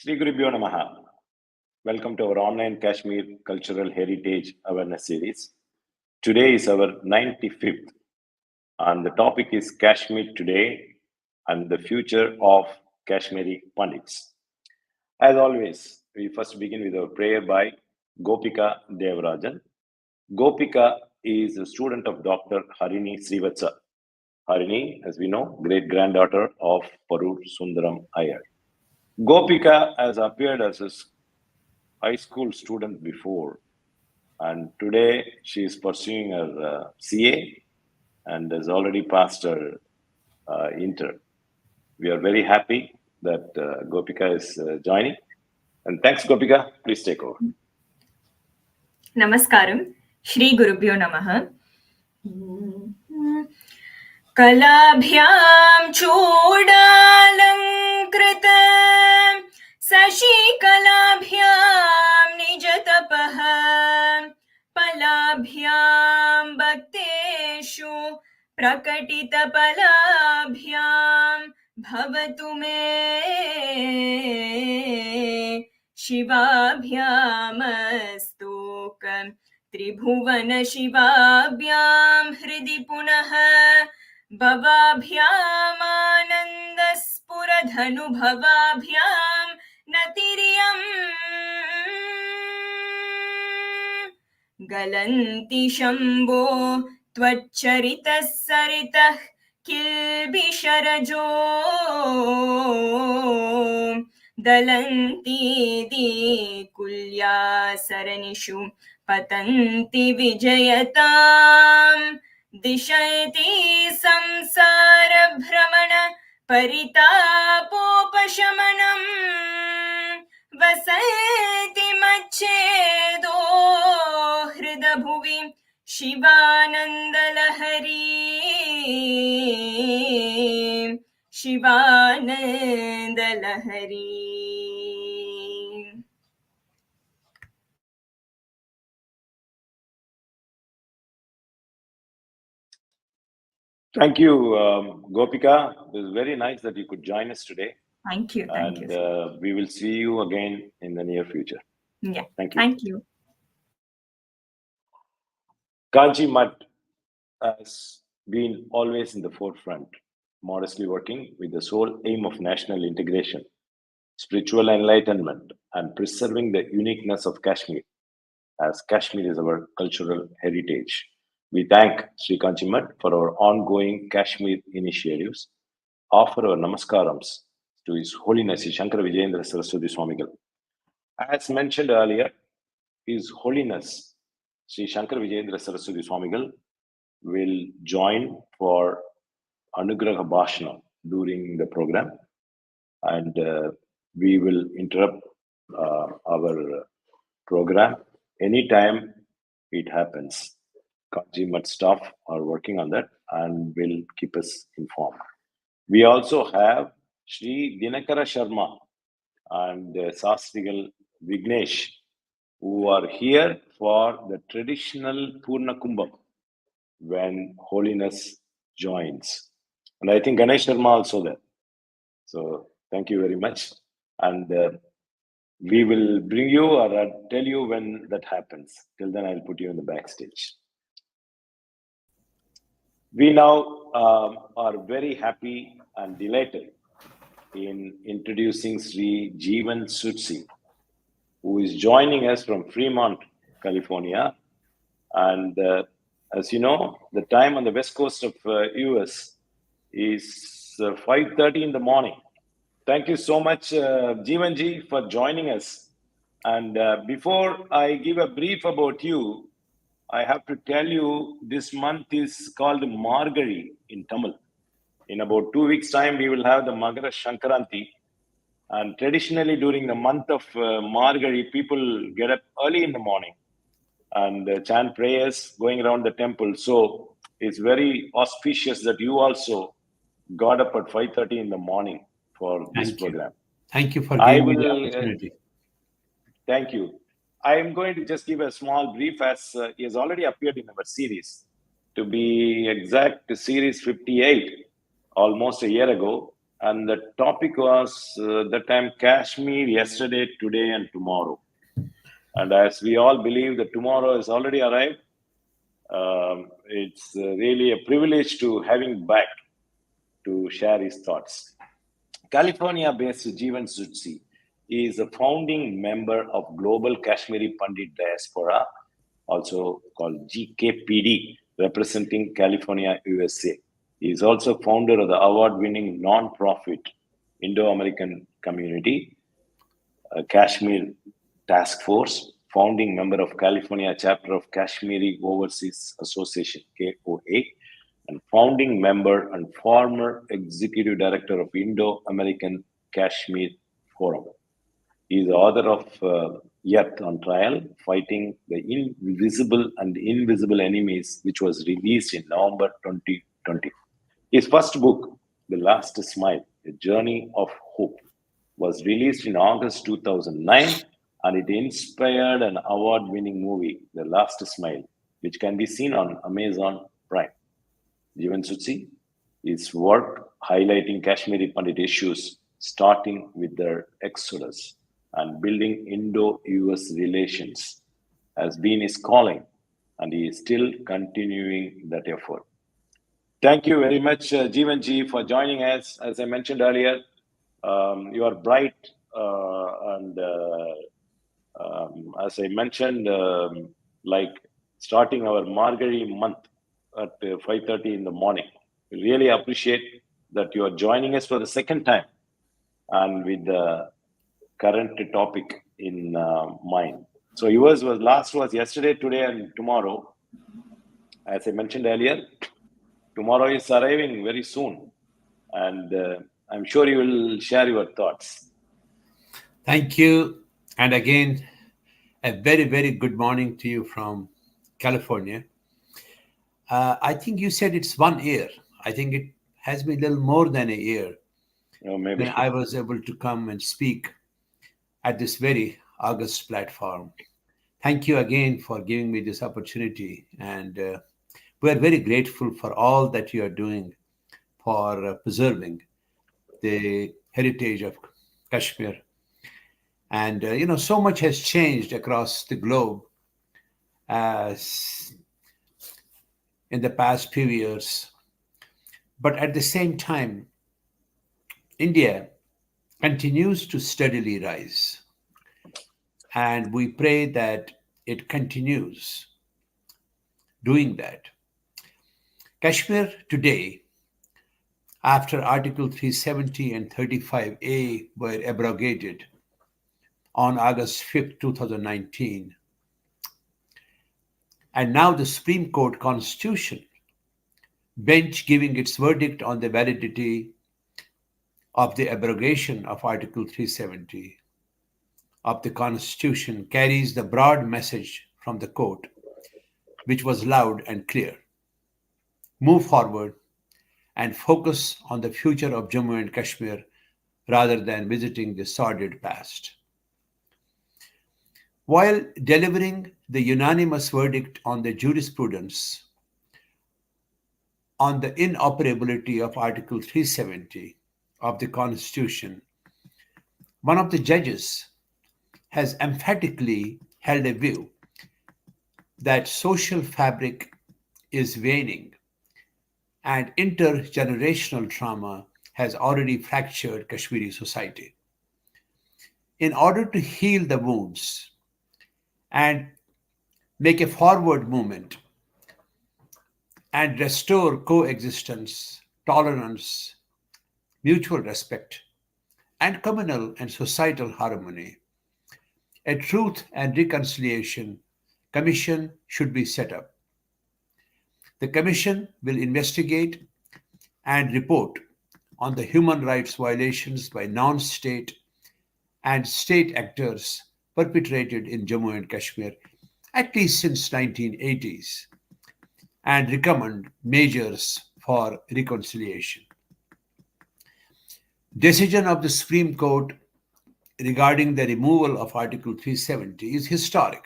Sri GOPIO Namaha. Welcome to our online Kashmir Cultural Heritage Awareness Series. Today is our 95th, and the topic is Kashmir Today and the Future of Kashmiri Pandits. As always, we first begin with our prayer by Gopika Devarajan. Gopika is a student of Dr. Harini Srivatsa. Harini, as we know, great-granddaughter of Parur Sundaram Iyer. Gopika has appeared as a high school student before, and today she is pursuing her CA and has already passed her inter. We are very happy that Gopika is joining. And thanks, Gopika. Please take over. Namaskaram. Shri GOPIO Namaha. Kalabhyam Chodalankrit Sashikalabhyam Nijatapah Palabhyam Bhakteshu Prakatitapalabhyam Bhavatu me Shivabhyamastokam Tribhuvana Shivabhyam Hridi Punaha Bhavabhyam Anandaspuradhanu Bhavabhyam Natiriyam Galanti Shambho Tvacharitas Saritah Kilbisharajo Dalanti di kulya saranishu patanti vijayatam Dishayati samsara bhramana paritapopashamanam Vasayati machedo hridabhuvi Shivanandalahari Shivanandalahari. Thank you, Gopika. It was very nice that you could join us today. Thank you. And we will see you again in the near future. Yeah. Thank you. Thank you. Kanchi Mutt has been always in the forefront, modestly working with the sole aim of national integration, spiritual enlightenment, and preserving the uniqueness of Kashmir, as Kashmir is our cultural heritage. We thank Sri Kanchi Mutt for our ongoing Kashmir initiatives, offer our namaskarams to His Holiness Sri Shankara Vijayendra Saraswati Swamigal. As mentioned earlier, His Holiness Sri Shankara Vijayendra Saraswati Swamigal will join for Anugraha Bhashana during the program, and we will interrupt our program anytime it happens. Kanchi Mutt staff are working on that and will keep us informed. We also have Sri Dinakara Sharma and Sastrigal Vignesh, who are here for the traditional Purna Kumbham when Holiness joins. And I think Ganesh Sharma also there. So thank you very much. And we will bring you or tell you when that happens. Till then, I'll put you in the backstage. We now are very happy and delighted in introducing Sri Jeevan Zutshi, who is joining us from Fremont, California. And as you know, the time on the west coast of US is 5:30 in the morning. Thank you so much, Jeevan ji, for joining us. And before I give a brief about you, I have to tell you this month is called Margari in Tamil. In about 2 weeks' time, we will have the Magara Shankaranti. And traditionally, during the month of Margari, people get up early in the morning and chant prayers going around the temple. So it's very auspicious that you also got up at 5:30 in the morning for this program. Thank you for giving me the opportunity. Thank you. I am going to just give a small brief as he has already appeared in our series. To be exact, series 58, almost a year ago. and the topic was that time Kashmir yesterday, today, and tomorrow. And as we all believe that tomorrow has already arrived, it's really a privilege to having back to share his thoughts. California-based Jeevan Zutshi is a founding member of Global Kashmiri Pandit Diaspora, also called GKPD, representing California, USA. He is also founder of the award-winning non-profit Indo-American Community, Kashmir Task Force, founding member of California chapter of Kashmiri Overseas Association, KOA, and founding member and former executive director of Indo-American Kashmir Forum. He is the author of Yet on Trial, Fighting the Invisible and Invisible Enemies, which was released in November 2020. His first book, The Last Smile, A Journey of Hope, was released in August 2009, and it inspired an award-winning movie, The Last Smile, which can be seen on Amazon Prime. Jeevan Zutshi, his work highlighting Kashmiri Pandit issues, starting with their exodus and building Indo-US relations, has been his calling, and he is still continuing that effort. Thank you very much, Jeevan ji, for joining us. As I mentioned earlier, you are bright, and as I mentioned, like starting our Margari month at 5:30 in the morning. We really appreciate that you are joining us for the second time, and with the current topic in mind. So yours was yesterday, today, and tomorrow. As I mentioned earlier, tomorrow is arriving very soon, and I'm sure you will share your thoughts. Thank you. And again, a very, very good morning to you from California. I think you said it's 1 year. I think it has been a little more than a year Maybe. when I was able to come and speak at this very august platform. Thank you again for giving me this opportunity. And we are very grateful for all that you are doing for preserving the heritage of Kashmir. And, so much has changed across the globe as in the past few years. But at the same time, India continues to steadily rise. And we pray that it continues doing that. Kashmir today, after Article 370 and 35A were abrogated on August 5th, 2019, and now the Supreme Court Constitution bench giving its verdict on the validity of the abrogation of Article 370 of the Constitution carries the broad message from the court, which was loud and clear. Move forward and focus on the future of Jammu and Kashmir rather than visiting the sordid past. While delivering the unanimous verdict on the jurisprudence on the inoperability of Article 370 of the Constitution, one of the judges has emphatically held a view that social fabric is waning and intergenerational trauma has already fractured Kashmiri society. In order to heal the wounds and make a forward movement and restore coexistence, tolerance, mutual respect, and communal and societal harmony, a Truth and Reconciliation Commission should be set up. The Commission will investigate and report on the human rights violations by non-state and state actors perpetrated in Jammu and Kashmir, at least since 1980s, and recommend measures for reconciliation. Decision of the Supreme Court regarding the removal of Article 370 is historic,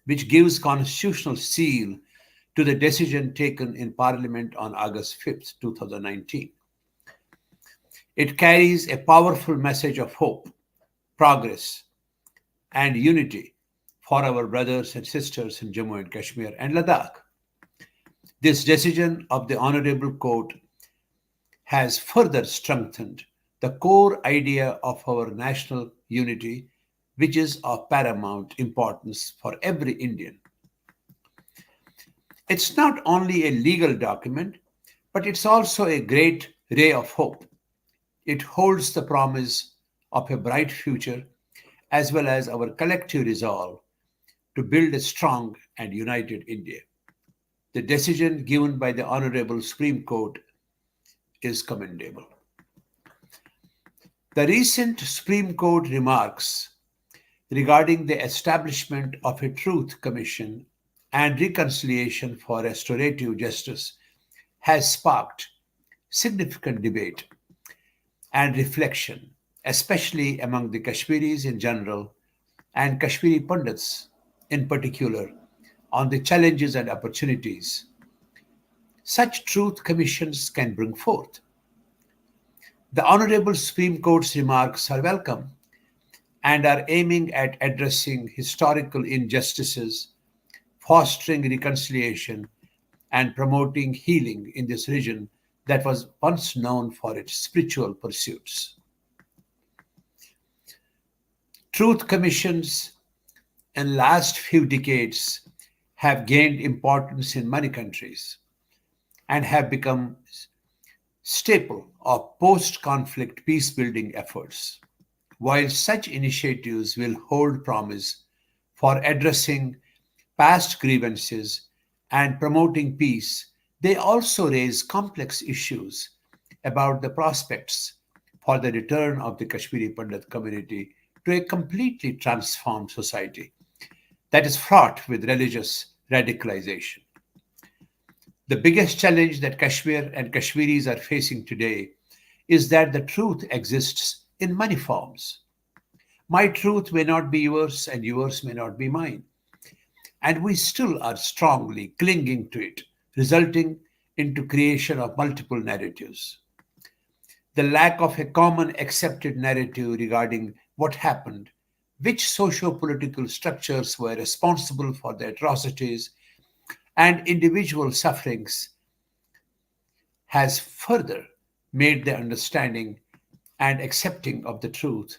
which gives constitutional seal to the decision taken in Parliament on August 5th, 2019. It carries a powerful message of hope, progress, and unity for our brothers and sisters in Jammu and Kashmir and Ladakh. This decision of the Honorable Court has further strengthened the core idea of our national unity, which is of paramount importance for every Indian. It's not only a legal document, but it's also a great ray of hope. It holds the promise of a bright future as well as our collective resolve to build a strong and united India. The decision given by the Honorable Supreme Court is commendable. The recent Supreme Court remarks regarding the establishment of a Truth Commission and Reconciliation for Restorative Justice has sparked significant debate and reflection, especially among the Kashmiris in general and Kashmiri Pandits in particular, on the challenges and opportunities such truth commissions can bring forth. The Honorable Supreme Court's remarks are welcome and are aiming at addressing historical injustices, fostering reconciliation, and promoting healing in this region that was once known for its spiritual pursuits. Truth commissions in last few decades have gained importance in many countries and have become staple of post-conflict peace-building efforts. While such initiatives will hold promise for addressing past grievances and promoting peace, they also raise complex issues about the prospects for the return of the Kashmiri Pandit community to a completely transformed society that is fraught with religious radicalization. The biggest challenge that Kashmir and Kashmiris are facing today is that the truth exists in many forms. My truth may not be yours, and yours may not be mine. And we still are strongly clinging to it, resulting into creation of multiple narratives. The lack of a common accepted narrative regarding what happened, which socio-political structures were responsible for the atrocities and individual sufferings, has further made the understanding and accepting of the truth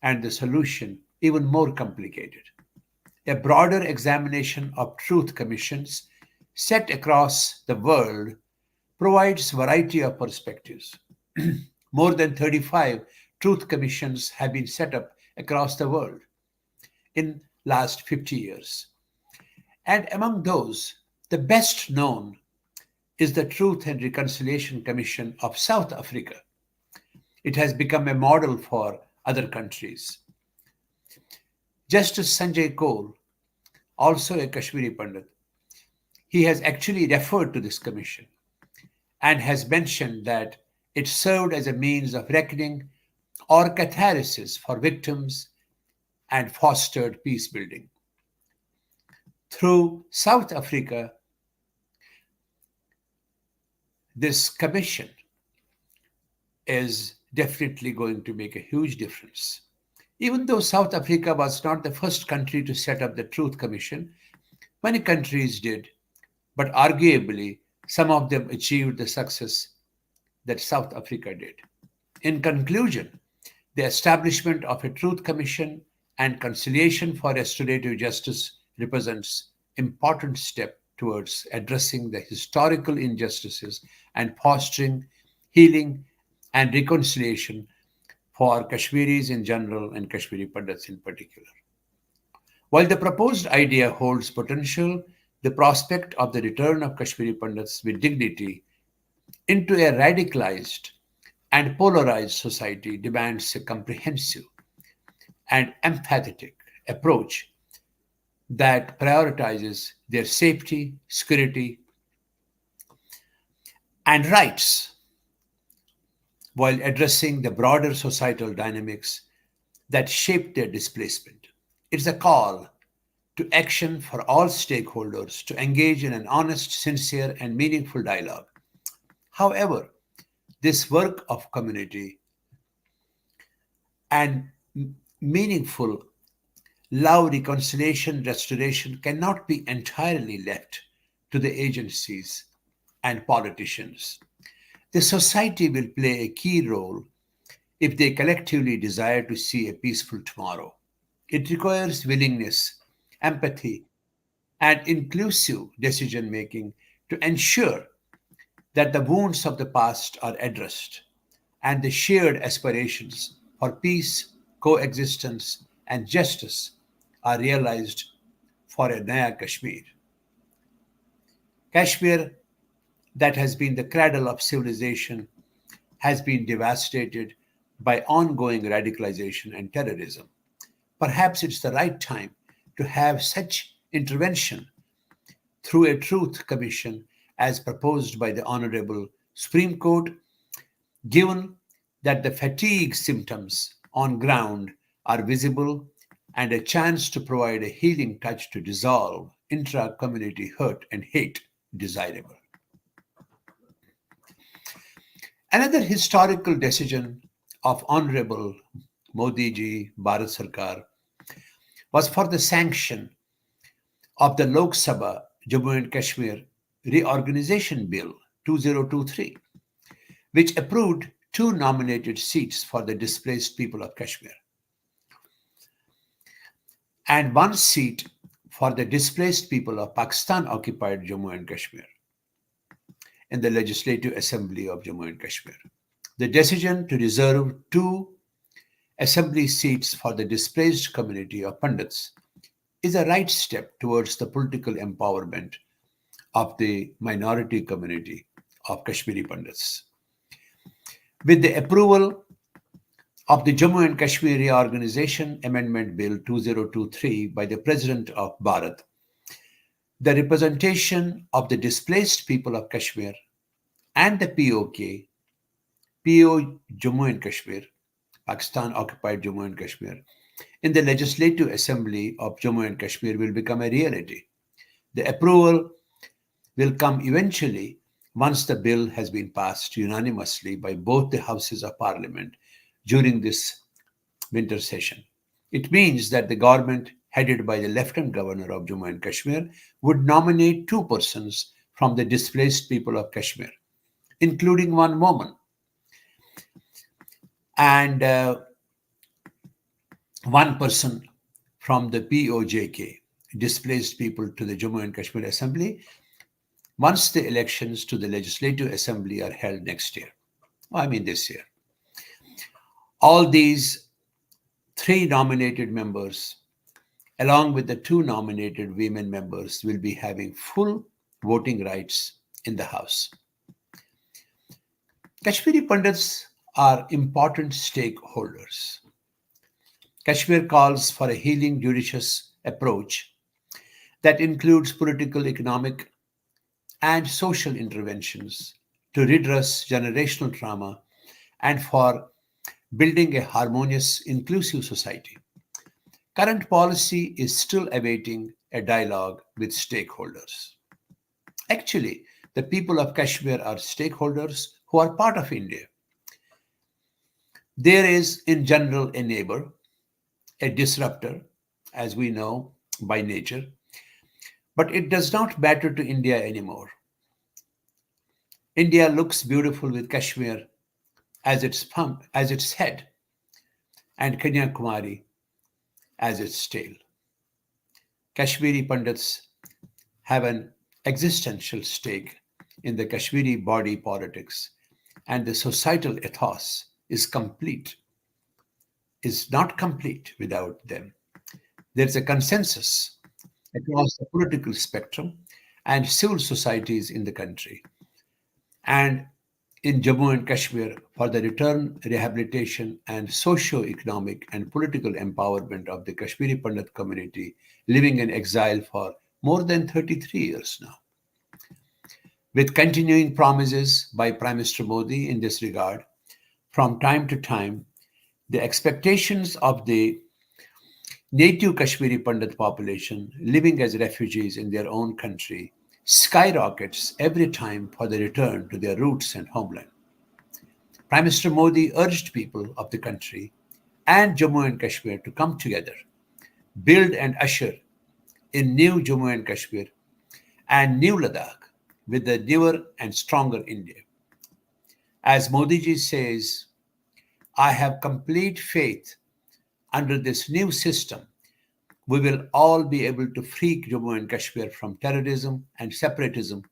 and the solution even more complicated. A broader examination of truth commissions set across the world provides variety of perspectives. More than 35 truth commissions have been set up across the world in last 50 years. And among those, the best known is the Truth and Reconciliation Commission of South Africa. It has become a model for other countries. Justice Sanjay Kaul, also a Kashmiri Pandit, he has actually referred to this commission and has mentioned that it served as a means of reckoning or catharsis for victims and fostered peace building. Through South Africa, this commission is definitely going to make a huge difference. Even though South Africa was not the first country to set up the Truth Commission, many countries did, but arguably some of them achieved the success that South Africa did. In conclusion, the establishment of a Truth Commission and Conciliation for Restorative Justice represents an important step towards addressing the historical injustices and fostering healing and reconciliation for Kashmiris in general and Kashmiri Pandits in particular. While the proposed idea holds potential, the prospect of the return of Kashmiri Pandits with dignity into a radicalized and polarized society demands a comprehensive and empathetic approach that prioritizes their safety, security, and rights while addressing the broader societal dynamics that shape their displacement. It's a call to action for all stakeholders to engage in an honest, sincere, and meaningful dialogue. However, this work of community and meaningful love, reconciliation, restoration cannot be entirely left to the agencies and politicians. The society will play a key role if they collectively desire to see a peaceful tomorrow. It requires willingness, empathy, and inclusive decision making to ensure that the wounds of the past are addressed and the shared aspirations for peace, coexistence, and justice are realized for a Naya Kashmir. Kashmir, that has been the cradle of civilization, has been devastated by ongoing radicalization and terrorism. Perhaps it's the right time to have such intervention through a truth commission as proposed by the Honorable Supreme Court, given that the fatigue symptoms on ground are visible and a chance to provide a healing touch to dissolve intra community hurt and hate desirable. Another historical decision of Honorable Modi ji, Bharat Sarkar, was for the sanction of the Lok Sabha Jammu and Kashmir Reorganization Bill 2023, which approved two nominated seats for the displaced people of Kashmir and one seat for the displaced people of Pakistan occupied Jammu and Kashmir in the Legislative Assembly of Jammu and Kashmir. The decision to reserve two assembly seats for the displaced community of Pandits is a right step towards the political empowerment of the minority community of Kashmiri Pandits. With the approval of the Jammu and Kashmir Reorganization Amendment Bill 2023 by the President of Bharat, the representation of the displaced people of Kashmir and the PO Jammu and Kashmir, Pakistan occupied Jammu and Kashmir, in the Legislative Assembly of Jammu and Kashmir will become a reality. The approval will come eventually once the bill has been passed unanimously by both the houses of parliament during this winter session. It means that the government, headed by the Lieutenant Governor of Jammu and Kashmir, would nominate two persons from the displaced people of Kashmir, including one woman, and one person from the POJK, displaced people to the Jammu and Kashmir Assembly, once the elections to the Legislative Assembly are held next year. This year. All these three nominated members, along with the two nominated women members, will be having full voting rights in the House. Kashmiri Pandits are important stakeholders. Kashmir calls for a healing, judicious approach that includes political, economic, and social interventions to redress generational trauma and for building a harmonious, inclusive society. Current policy is still awaiting a dialogue with stakeholders. Actually, the people of Kashmir are stakeholders who are part of India. There is, in general, a neighbor, a disruptor, as we know by nature, but it does not matter to India anymore. India looks beautiful with Kashmir as its head and Kanyakumari as its tail. Kashmiri Pandits have an existential stake in the Kashmiri body politics, and the societal ethos is not complete without them. There's a consensus across the political spectrum and civil societies in the country and in Jammu and Kashmir for the return, rehabilitation, and socio-economic and political empowerment of the Kashmiri Pandit community living in exile for more than 33 years now. With continuing promises by Prime Minister Modi in this regard, from time to time, the expectations of the native Kashmiri Pandit population living as refugees in their own country skyrockets every time for the return to their roots and homeland. Prime Minister Modi urged people of the country and Jammu and Kashmir to come together, build and usher in new Jammu and Kashmir and new Ladakh with the newer and stronger India. As Modi ji says, I have complete faith under this new system we will all be able to free Jammu and Kashmir from terrorism and separatism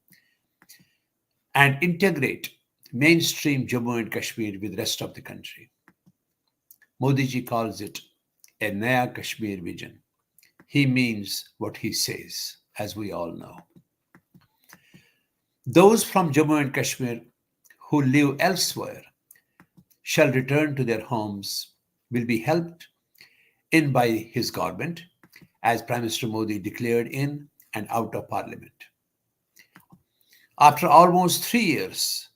and integrate mainstream Jammu and Kashmir with the rest of the country. Modi ji calls it a Naya Kashmir vision. He means what he says, as we all know. Those from Jammu and Kashmir who live elsewhere shall return to their homes, will be helped in by his government, as Prime Minister Modi declared in and out of Parliament. After almost 3 years,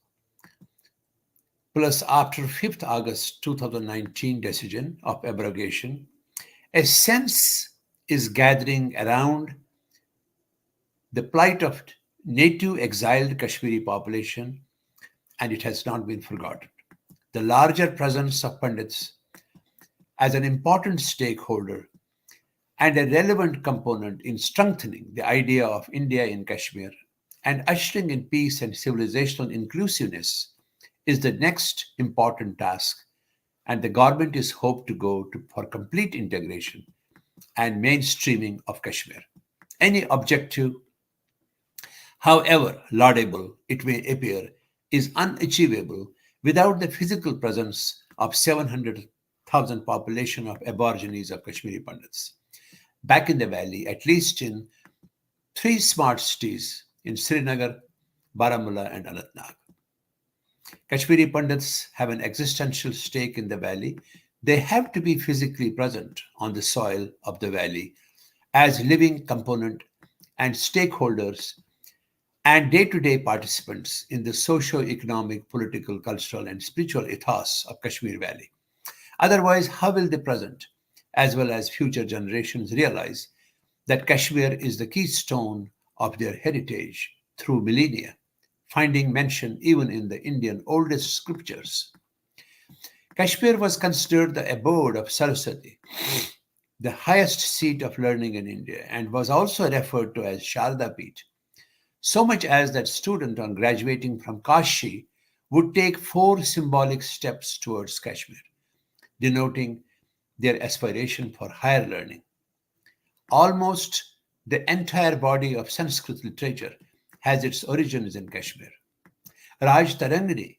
plus after 5th August 2019 decision of abrogation, a sense is gathering around the plight of native exiled Kashmiri population, and it has not been forgotten. The larger presence of Pandits as an important stakeholder and a relevant component in strengthening the idea of India in Kashmir and ushering in peace and civilizational inclusiveness is the next important task, and the government is hoped to go for complete integration and mainstreaming of Kashmir. Any objective, however laudable it may appear, is unachievable without the physical presence of 700,000 population of Aborigines of Kashmiri Pandits back in the valley, at least in 3 smart cities in Srinagar, Baramulla, and Anantnag. Kashmiri Pandits have an existential stake in the valley. They have to be physically present on the soil of the valley as living component and stakeholders and day-to-day participants in the socio-economic, political, cultural, and spiritual ethos of Kashmir Valley. Otherwise, how will the present as well as future generations realize that Kashmir is the keystone of their heritage through millennia, finding mention even in the Indian oldest scriptures? Kashmir was considered the abode of Saraswati, the highest seat of learning in India, and was also referred to as Sharda Peeth, so much as that student on graduating from Kashi would take 4 symbolic steps towards Kashmir, denoting their aspiration for higher learning. Almost the entire body of Sanskrit literature has its origins in Kashmir. Raj Tarangani,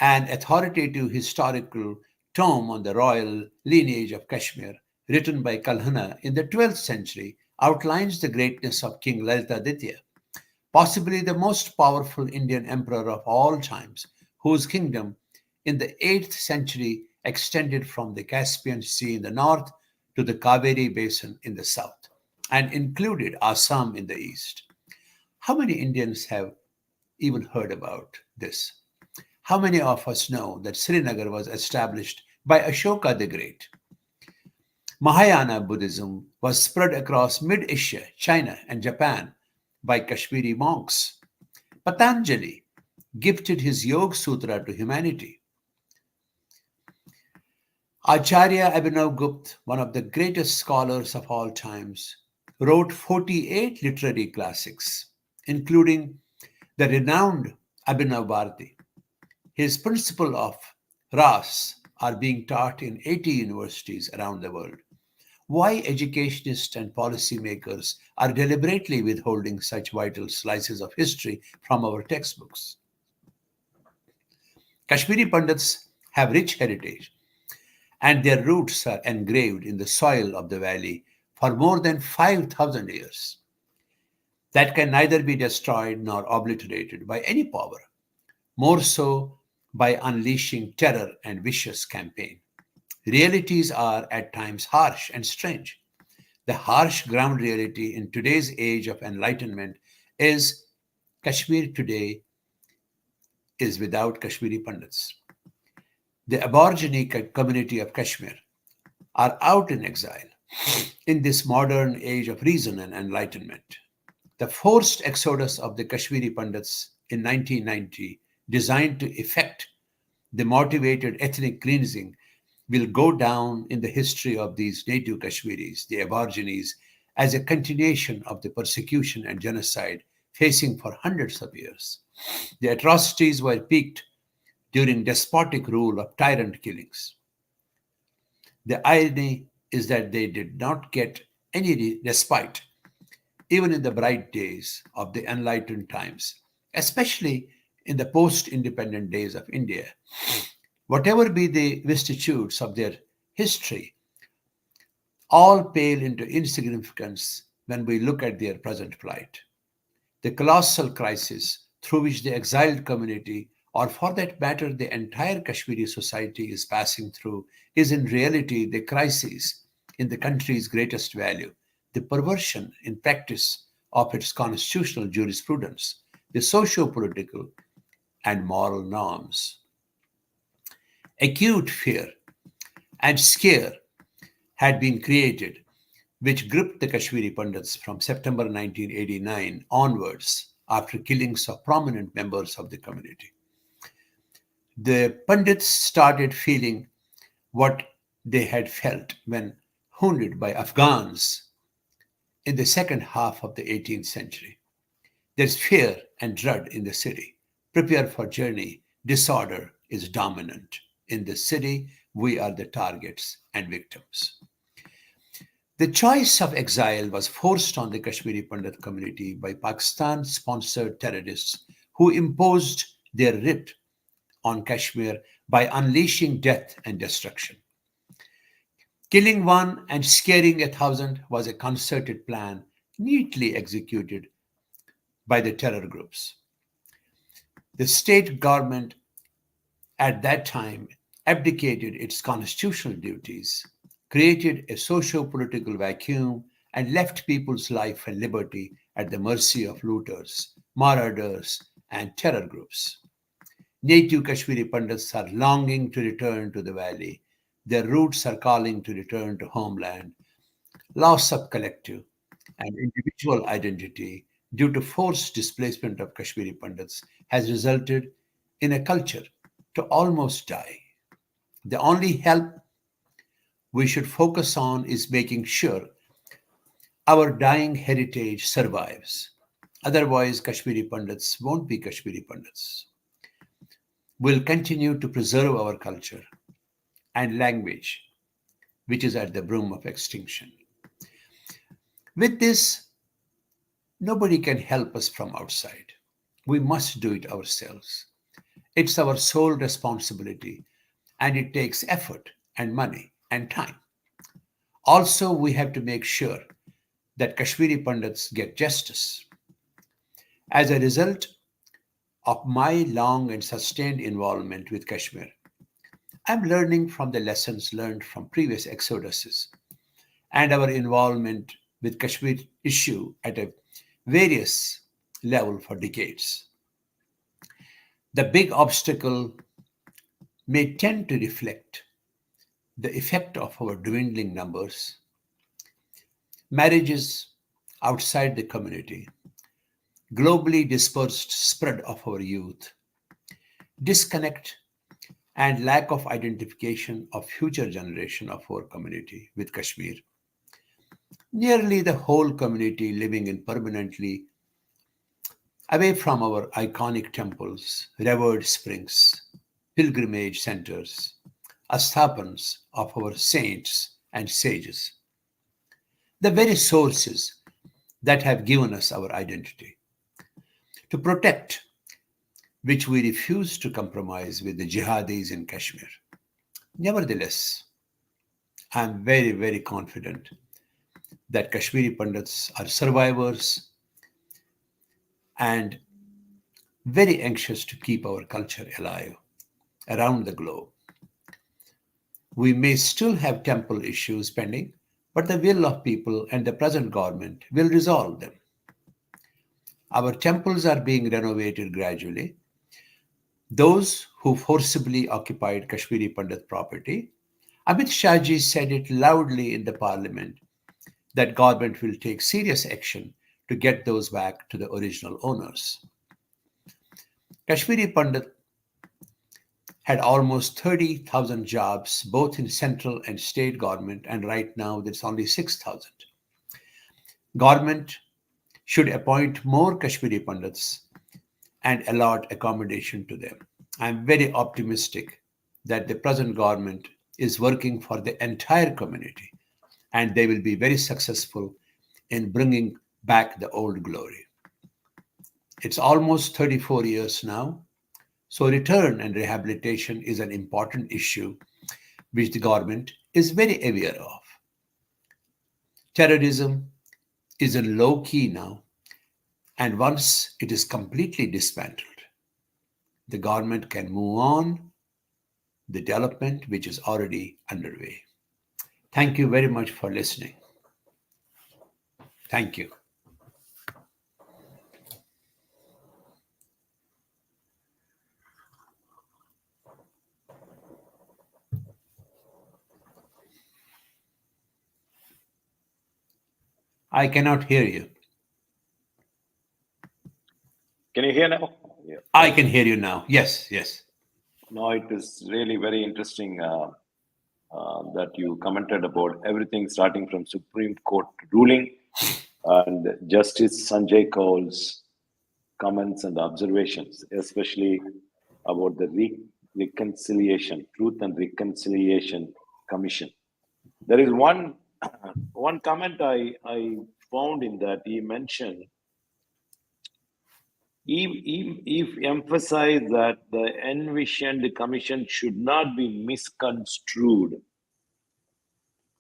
an authoritative historical tome on the royal lineage of Kashmir, written by Kalhana in the 12th century, outlines the greatness of King Lalitaditya, possibly the most powerful Indian emperor of all times, whose kingdom in the 8th century extended from the Caspian Sea in the north to the Kaveri Basin in the south, and included Assam in the east. How many Indians have even heard about this? How many of us know that Srinagar was established by Ashoka the Great? Mahayana Buddhism was spread across mid-Asia, China, and Japan by Kashmiri monks. Patanjali gifted his Yoga Sutra to humanity. Acharya Abhinav Gupta, one of the greatest scholars of all times, wrote 48 literary classics, including the renowned Abhinav Bharati. His principles of Ras are being taught in 80 universities around the world. Why educationists and policymakers are deliberately withholding such vital slices of history from our textbooks? Kashmiri Pandits have rich heritage, and their roots are engraved in the soil of the valley for more than 5,000 years. That can neither be destroyed nor obliterated by any power, more so by unleashing terror and vicious campaign. Realities are at times harsh and strange. The harsh ground reality in today's age of enlightenment is Kashmir today is without Kashmiri Pandits. The Aborigine community of Kashmir are out in exile in this modern age of reason and enlightenment. The forced exodus of the Kashmiri Pandits in 1990, designed to effect the motivated ethnic cleansing, will go down in the history of these native Kashmiris, the Aborigines, as a continuation of the persecution and genocide facing for hundreds of years. The atrocities were peaked during despotic rule of tyrant killings. The irony is that they did not get any respite, even in the bright days of the enlightened times, especially in the post independent days of India. Whatever be the vicissitudes of their history, all pale into insignificance when we look at their present plight. The colossal crisis through which the exiled community, or for that matter, the entire Kashmiri society is passing through, is in reality the crisis in the country's greatest value, the perversion in practice of its constitutional jurisprudence, the socio political and moral norms. Acute fear and scare had been created, which gripped the Kashmiri Pandits from September 1989 onwards after killings of prominent members of the community. The Pandits started feeling what they had felt when wounded by Afghans in the second half of the 18th century. There's fear and dread in the city. Prepare for journey. Disorder is dominant. In the city, we are the targets and victims. The choice of exile was forced on the Kashmiri Pandit community by Pakistan-sponsored terrorists who imposed their writ on Kashmir by unleashing death and destruction. Killing one and scaring 1,000 was a concerted plan neatly executed by the terror groups. The state government at that time abdicated its constitutional duties, created a socio-political vacuum, and left people's life and liberty at the mercy of looters, marauders, and terror groups. Native Kashmiri Pandits are longing to return to the valley. Their roots are calling to return to homeland. Loss of collective and individual identity due to forced displacement of Kashmiri Pandits has resulted in a culture to almost die. The only help we should focus on is making sure our dying heritage survives. Otherwise, Kashmiri Pandits won't be Kashmiri Pandits. We'll continue to preserve our culture and language, which is at the brink of extinction. With this, nobody can help us from outside. We must do it ourselves. It's our sole responsibility, and it takes effort and money and time. Also, we have to make sure that Kashmiri Pandits get justice. As a result of my long and sustained involvement with Kashmir, I'm learning from the lessons learned from previous exoduses and our involvement with Kashmir issue at a various level for decades. The big obstacle may tend to reflect the effect of our dwindling numbers, marriages outside the community, globally dispersed spread of our youth, disconnect and lack of identification of future generation of our community with Kashmir. Nearly the whole community living in permanently away from our iconic temples, revered springs, pilgrimage centers, asthapans of our saints and sages, the very sources that have given us our identity. To protect which we refuse to compromise with the jihadis in Kashmir. Nevertheless, I am very, very confident that Kashmiri Pandits are survivors and very anxious to keep our culture alive around the globe. We may still have temple issues pending, but the will of people and the present government will resolve them. Our temples are being renovated gradually. Those who forcibly occupied Kashmiri Pandit property, Amit Shah ji said it loudly in the parliament that government will take serious action to get those back to the original owners. Kashmiri Pandit had almost 30,000 jobs, both in central and state government, and right now there's only 6,000. Government should appoint more Kashmiri Pandits and allot accommodation to them. I'm very optimistic that the present government is working for the entire community and they will be very successful in bringing back the old glory. It's almost 34 years now, so return and rehabilitation is an important issue which the government is very aware of. Terrorism is in low key now, and once it is completely dismantled, the government can move on the development which is already underway. Thank you very much for listening. Thank you. I cannot hear you. Can you hear now? Yeah. I can hear you now. Yes, yes. No, it is really very interesting that you commented about everything starting from Supreme Court ruling and Justice Sanjay Kaul's comments and observations, especially about the reconciliation, Truth and Reconciliation Commission. There is one comment I found in that he mentioned. He emphasized that the envisioned commission should not be misconstrued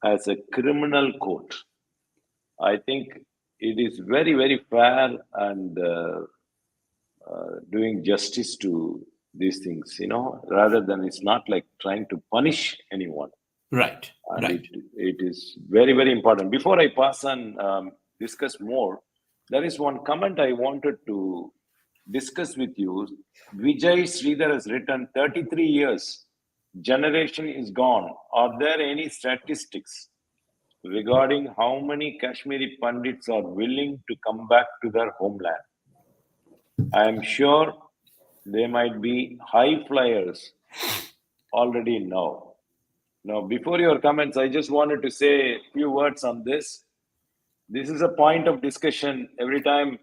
as a criminal court. I think it is very, very fair and doing justice to these things, rather than it's not like trying to punish anyone. Right, And right. it is very, very important. Before I pass on, discuss more, there is one comment I wanted to discuss with you. Vijay Sridhar has written 33 years, generation is gone. Are there any statistics regarding how many Kashmiri Pandits are willing to come back to their homeland? I am sure they might be high flyers already now. Now, before your comments, I just wanted to say a few words on this. This is a point of discussion every time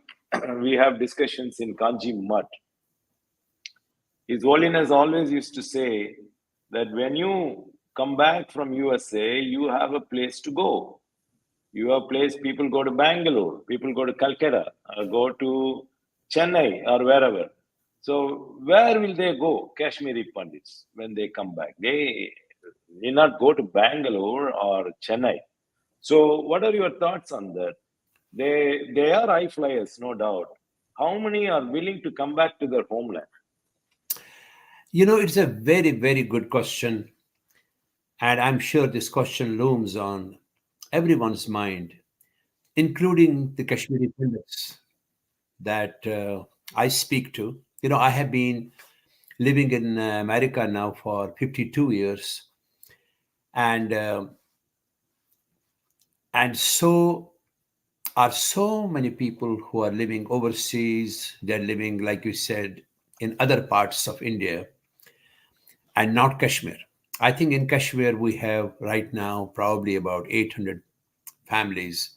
we have discussions in Kanji Mutt. His Holiness always used to say that when you come back from USA, you have a place to go. You have a place, people go to Bangalore, people go to Calcutta, or go to Chennai, or wherever. So where will they go, Kashmiri Pandits, when they come back? They need not go to Bangalore or Chennai. So what are your thoughts on that? They are high flyers, no doubt. How many are willing to come back to their homeland? It's a very, very good question. And I'm sure this question looms on everyone's mind, including the Kashmiri Pandits that I speak to. I have been living in America now for 52 years. And so are so many people who are living overseas. They're living, like you said, in other parts of India and not Kashmir. I think in Kashmir we have right now probably about 800 families,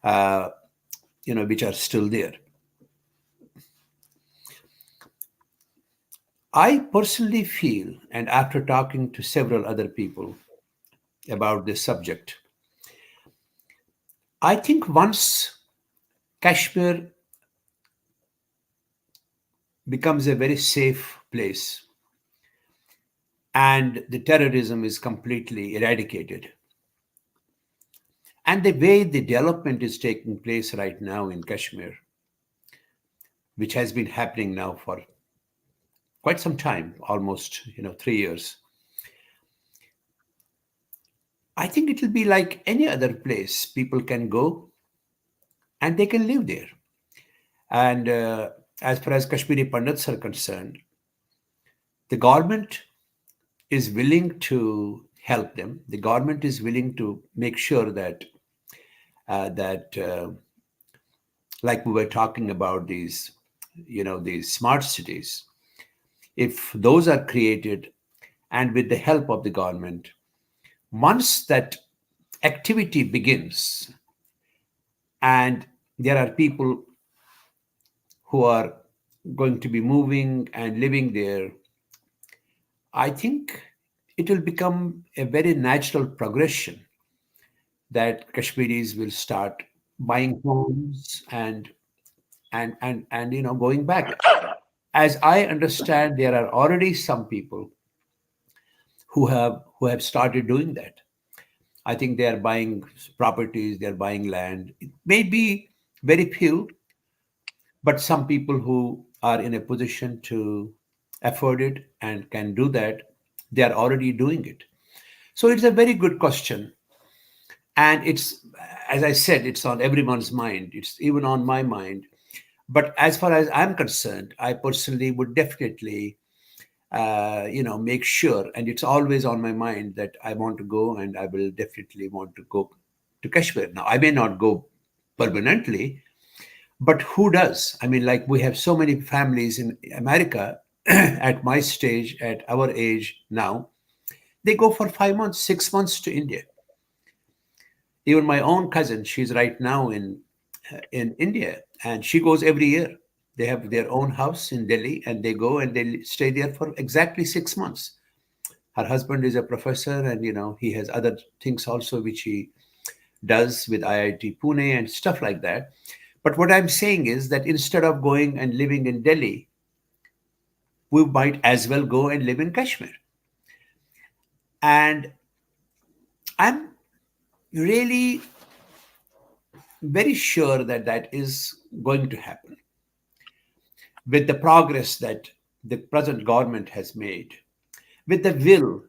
which are still there. I personally feel, and after talking to several other people about this subject, I think once Kashmir becomes a very safe place and the terrorism is completely eradicated, and the way the development is taking place right now in Kashmir, which has been happening now for quite some time, almost 3 years, I think it will be like any other place. People can go and they can live there. And as far as Kashmiri Pandits are concerned, the government is willing to help them. The government is willing to make sure that like we were talking about these smart cities, if those are created and with the help of the government, once that activity begins and there are people who are going to be moving and living there, I think it will become a very natural progression that Kashmiris will start buying homes and going back. As I understand, there are already some people who have started doing that. I think they are buying properties, they are buying land. It may be very few, but some people who are in a position to afford it and can do that, they are already doing it. So it's a very good question. And it's, as I said, it's on everyone's mind. It's even on my mind. But as far as I'm concerned, I personally would definitely, make sure, and it's always on my mind that I want to go and I will definitely want to go to Kashmir. Now, I may not go permanently, but who does? I mean, like we have so many families in America at my stage, at our age now, they go for 5 months, 6 months to India. Even my own cousin, she's right now in India, and she goes every year. They have their own house in Delhi, and they go and they stay there for exactly 6 months. Her husband is a professor, and he has other things also which he does with IIT Pune and stuff like that. But what I'm saying is that instead of going and living in Delhi, we might as well go and live in Kashmir. And I'm really very sure that that is going to happen with the progress that the present government has made, with the will,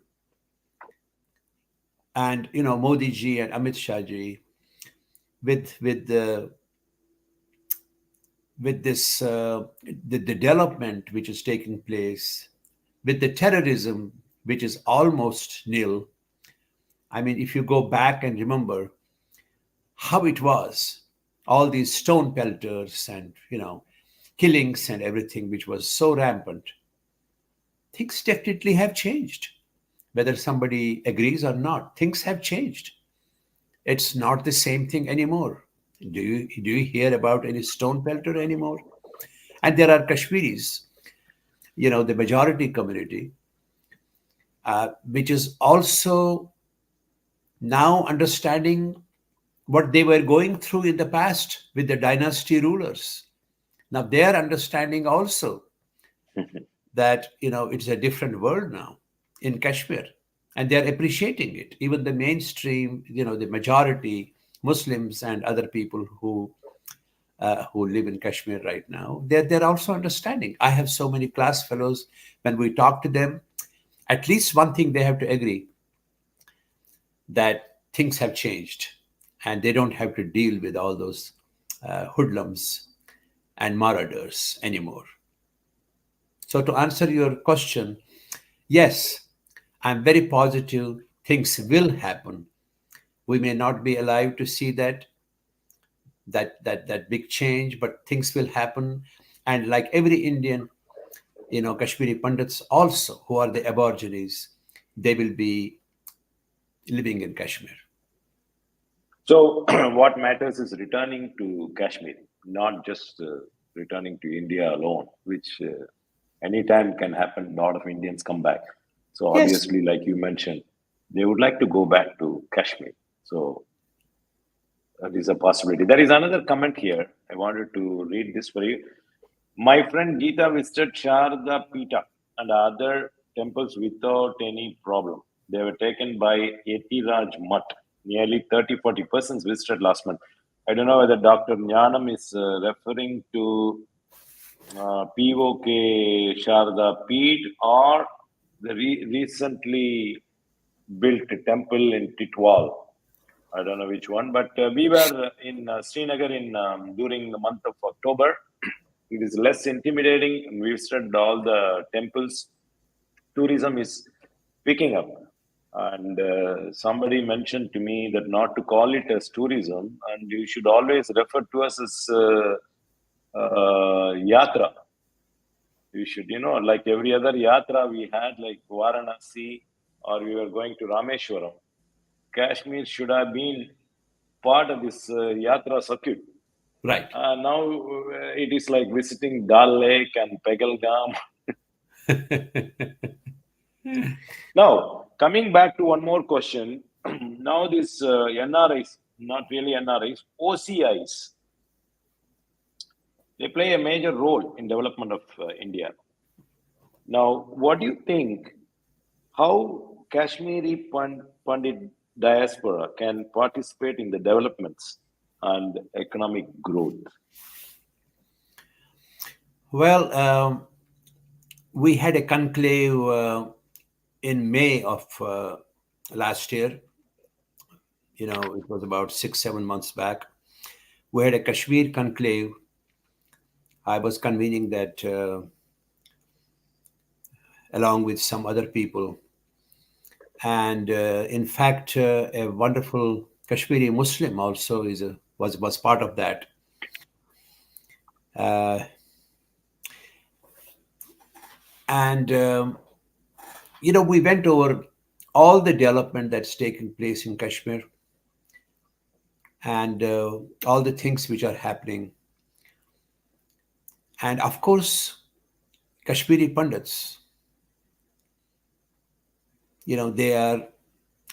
and Modi ji and Amit Shah ji, with this the development which is taking place, with the terrorism which is almost nil. I mean, if you go back and remember how it was, all these stone pelters and killings and everything which was so rampant, things definitely have changed. Whether somebody agrees or not, things have changed. It's not the same thing anymore. Do you hear about any stone pelter anymore? And there are Kashmiris, the majority community, which is also now understanding what they were going through in the past with the dynasty rulers. Now they are understanding also that it's a different world now in Kashmir, and they're appreciating it. Even the mainstream, the majority Muslims and other people who live in Kashmir right now, they're also understanding. I have so many class fellows. When we talk to them, at least one thing they have to agree, that things have changed and they don't have to deal with all those hoodlums and marauders anymore. So to answer your question, yes, I'm very positive things will happen. We may not be alive to see that big change, but things will happen. And like every Indian, Kashmiri Pandits also, who are the Aborigines, they will be living in Kashmir. So, what matters is returning to Kashmir, not just returning to India alone, which anytime can happen. A lot of Indians come back. So, Yes. obviously, like you mentioned, they would like to go back to Kashmir. So, that is a possibility. There is another comment here. I wanted to read this for you. My friend Geeta visited Sharda Pita and other temples without any problem. They were taken by Etiraj Mutt. Nearly 30-40 persons visited last month. I don't know whether Dr. Jnanam is referring to POK Sharda Peeth or the recently built temple in Titwal. I don't know which one, but we were in Srinagar during the month of October. It is less intimidating. We visited all the temples. Tourism is picking up. And somebody mentioned to me that not to call it as tourism, and you should always refer to us as yatra. You should, like every other yatra we had, like Varanasi, or we were going to Rameshwaram. Kashmir should have been part of this yatra circuit. Right. Now it is like visiting Dal Lake and Pegalgam. Now, coming back to one more question. Now, this NRIs, not really NRIs, OCIs, they play a major role in development of India. Now, what do you think? How Kashmiri Pandit diaspora can participate in the developments and economic growth? Well, we had a conclave in May of last year. It was about 6-7 months back. We had a Kashmir conclave. I was convening that along with some other people. And in fact, a wonderful Kashmiri Muslim also was part of that. We went over all the development that's taking place in Kashmir and all the things which are happening. And of course, Kashmiri Pandits, they are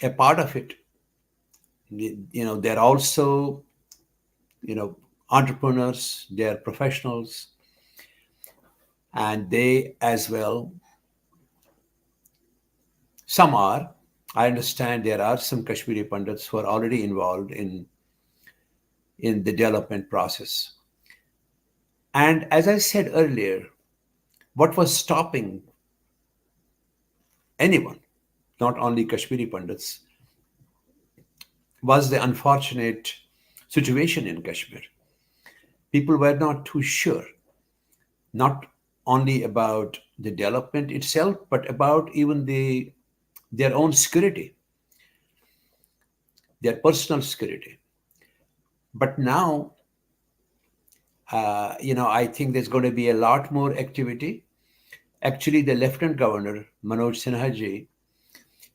a part of it. They're also, entrepreneurs, they're professionals, and they as well, some are. I understand there are some Kashmiri Pandits who are already involved in the development process. And as I said earlier, what was stopping anyone, not only Kashmiri Pandits, was the unfortunate situation in Kashmir. People were not too sure, not only about the development itself, but about even their own security, their personal security. But now, I think there's going to be a lot more activity. Actually, the Lieutenant Governor, Manoj Sinha ji,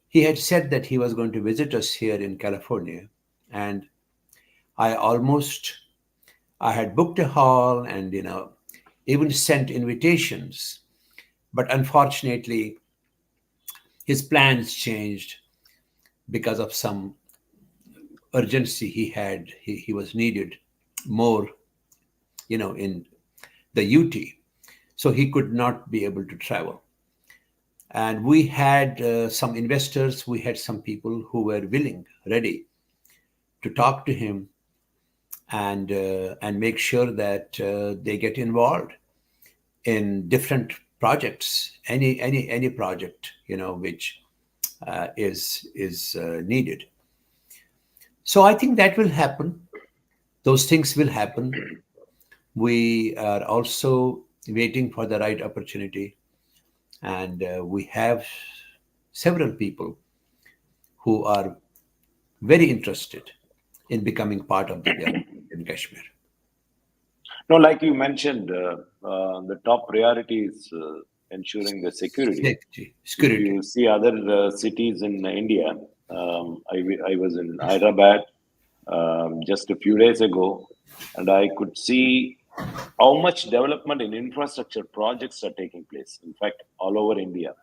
he had said that he was going to visit us here in California. And I had booked a hall and, even sent invitations. But unfortunately, his plans changed because of some urgency he had. He was needed more, in the UT. So he could not be able to travel. And we had some investors, we had some people who were willing, ready to talk to him and make sure that they get involved in different projects, any project, which is needed. So I think that will happen. Those things will happen. We are also waiting for the right opportunity. And we have several people who are very interested in becoming part of the development in Kashmir. No, like you mentioned, the top priority is ensuring the security. If you see other cities in India, I was in Hyderabad just a few days ago, and I could see how much development in infrastructure projects are taking place. In fact, all over India.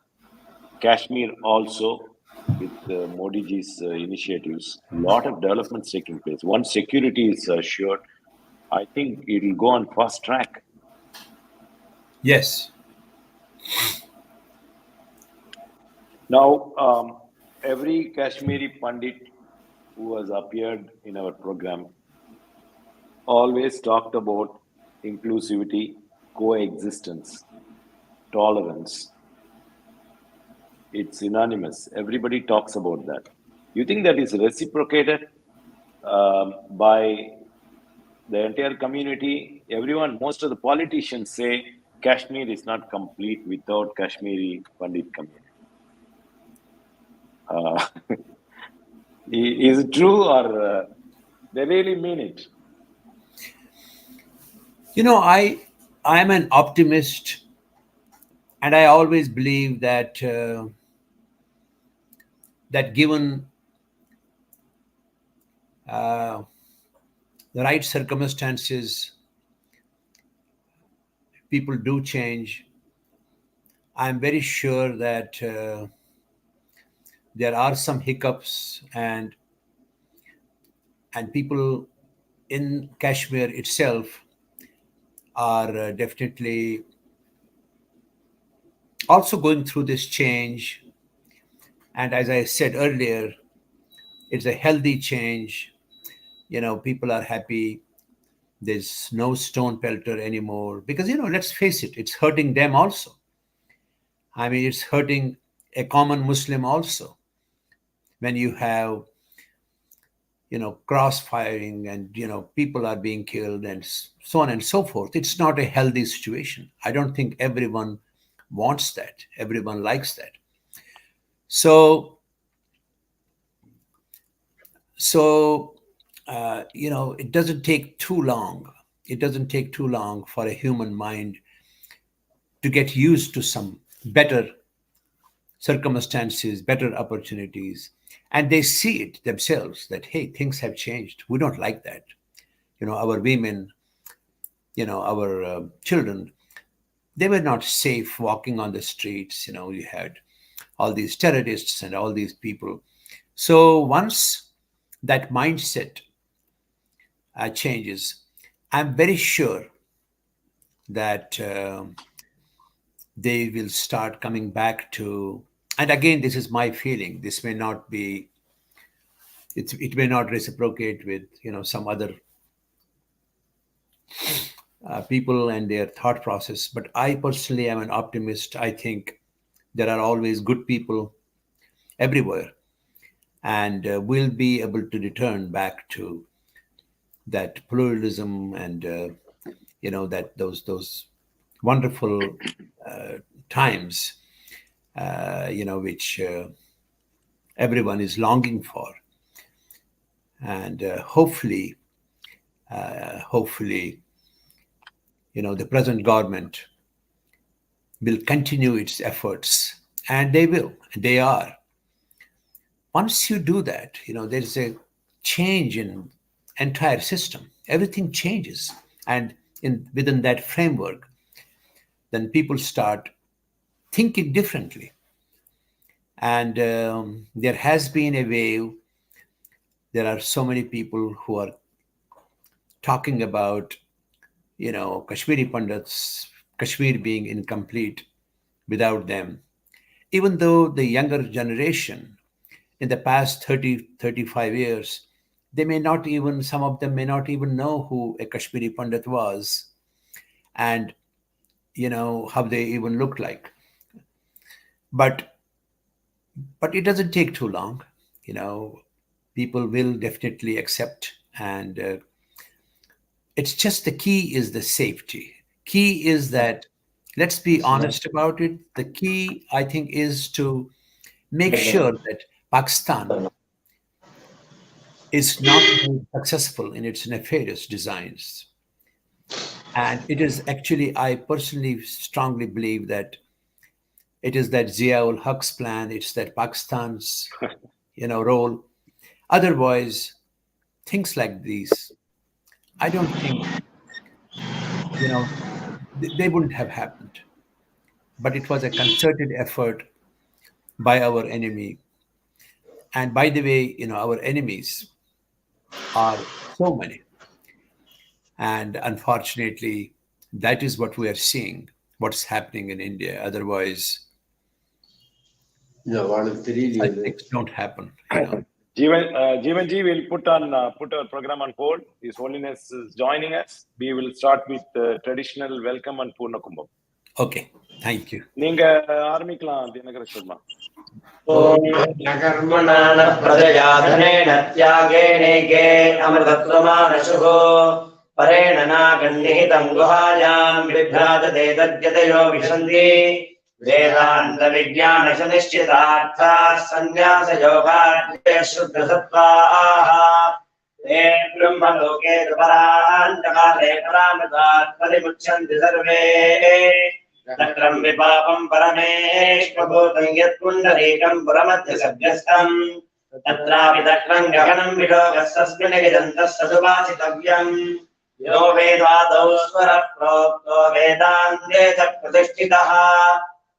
Kashmir also, with Modi ji's initiatives, a lot of developments taking place. Once security is assured, I think it will go on fast track. Yes. Now, every Kashmiri Pandit who has appeared in our program always talked about inclusivity, coexistence, tolerance. It's synonymous. Everybody talks about that. You think that is reciprocated by the entire community? Everyone, most of the politicians say Kashmir is not complete without Kashmiri Pandit community. Is it true, or they really mean it? I am an optimist And I always believe that that given the right circumstances, people do change. I'm very sure that there are some hiccups, and people in Kashmir itself are definitely also going through this change. And as I said earlier, it's a healthy change. People are happy. There's no stone pelter anymore because, let's face it, it's hurting them also. I mean, it's hurting a common Muslim also when you have, crossfiring and, people are being killed and so on and so forth. It's not a healthy situation. I don't think everyone wants that. Everyone likes that. So it doesn't take too long. It doesn't take too long for a human mind to get used to some better circumstances, better opportunities, and they see it themselves that, hey, things have changed. We don't like that. Our women, our children, they were not safe walking on the streets. You had all these terrorists and all these people. So once that mindset changes, I'm very sure that they will start coming back to, and again, this is my feeling. This may not be, it may not reciprocate with, some other people and their thought process. But I personally am an optimist. I think there are always good people everywhere, and we'll be able to return back to that pluralism and that those wonderful times which everyone is longing for, and hopefully the present government will continue its efforts, and they are. Once you do that, there's a change in entire system. Everything changes, and within that framework, then people start thinking differently. And there has been a wave. There are so many people who are talking about, Kashmiri Pandits, Kashmir being incomplete without them. Even though the younger generation in the past 30, 35 years, some of them may not even know who a Kashmiri Pandit was and, how they even looked like. But it doesn't take too long. People will definitely accept, and it's just the key is the safety. Key is that, let's be honest about it. The key, I think, is to make sure that Pakistan is not made successful in its nefarious designs. And it is actually, I personally strongly believe that it is that Zia-ul Haq's plan, it's that Pakistan's, role. Otherwise, things like these, I don't think, they wouldn't have happened. But it was a concerted effort by our enemy. And by the way, our enemies are so many. And unfortunately, that is what we are seeing, what's happening in India. Otherwise, such things don't happen. Jeevan ji will put our program on hold. His Holiness is joining us. We will start with traditional welcome and Purna Kumbham. Okay, thank you. நீங்க ஆரம்பிக்கலாம் தினகர சர்மா. कर्मणान प्रजयाधनेन त्यागेनेके अमृतत्वमानशुः परेण नागन्निहितं गुहायां बिभ्राजते तद्यतयो विशन्ति वेदान्तविज्ञानशनिश्चितार्थाः सन्न्यासयोगाद्ये शुद्धसत्त्वाः ते ब्रह्मलोके परान्तकाले परामृतात् परिमुच्यन्ति सर्वे तत्रं विपापं परमेश्वभूतं यत्पुण्डरीकं पुरमध्यसभ्यस्थं तत्रापि तक्रं गगनं विलोकस्तस्मिन् विदन्तः सदुपासितव्यम् यो वेदादौ स्वरः प्रोक्तो वेदान्ते च प्रतिष्ठितः